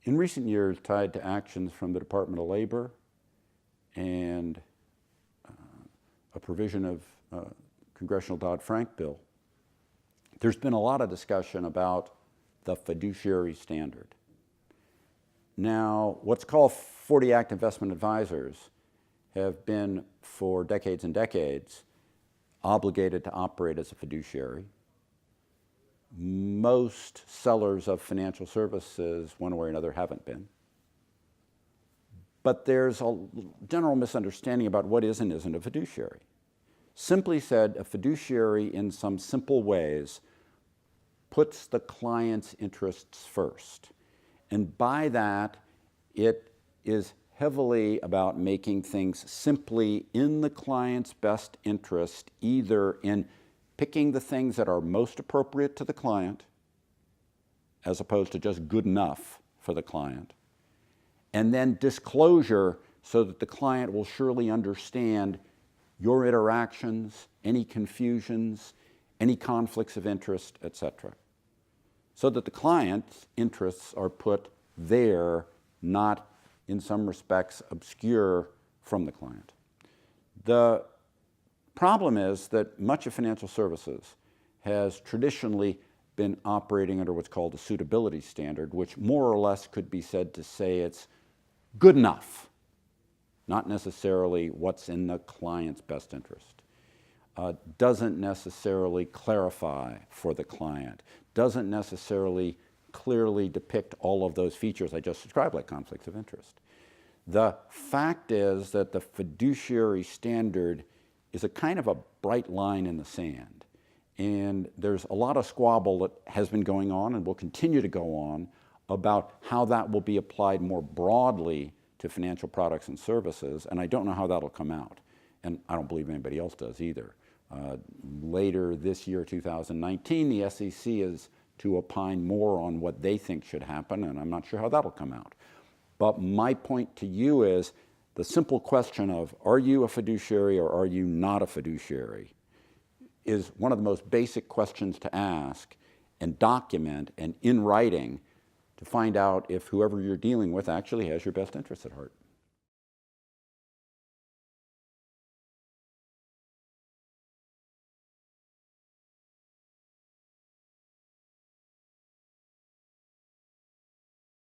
in recent years, tied to actions from the Department of Labor and a provision of Congressional Dodd-Frank bill, there's been a lot of discussion about the fiduciary standard. Now, what's called 40 Act investment advisors have been, for decades and decades, obligated to operate as a fiduciary. Most sellers of financial services, one way or another, haven't been. But there's a general misunderstanding about what is and isn't a fiduciary. Simply said, a fiduciary, in some simple ways, puts the client's interests first. And by that, it is heavily about making things simply in the client's best interest, either in picking the things that are most appropriate to the client, as opposed to just good enough for the client, and then disclosure so that the client will surely understand your interactions, any confusions, any conflicts of interest, etc. So that the client's interests are put there, not in some respects obscure from the client. The problem is that much of financial services has traditionally been operating under what's called a suitability standard, which more or less could be said to say it's good enough, not necessarily what's in the client's best interest. Doesn't necessarily clarify for the client, doesn't necessarily clearly depict all of those features I just described, like conflicts of interest. The fact is that the fiduciary standard is a kind of a bright line in the sand. And there's a lot of squabble that has been going on and will continue to go on about how that will be applied more broadly to financial products and services, and I don't know how that'll come out. And I don't believe anybody else does either. Later this year, 2019, the SEC is to opine more on what they think should happen, and I'm not sure how that'll come out. But my point to you is the simple question of, are you a fiduciary or are you not a fiduciary, is one of the most basic questions to ask and document and in writing to find out if whoever you're dealing with actually has your best interests at heart.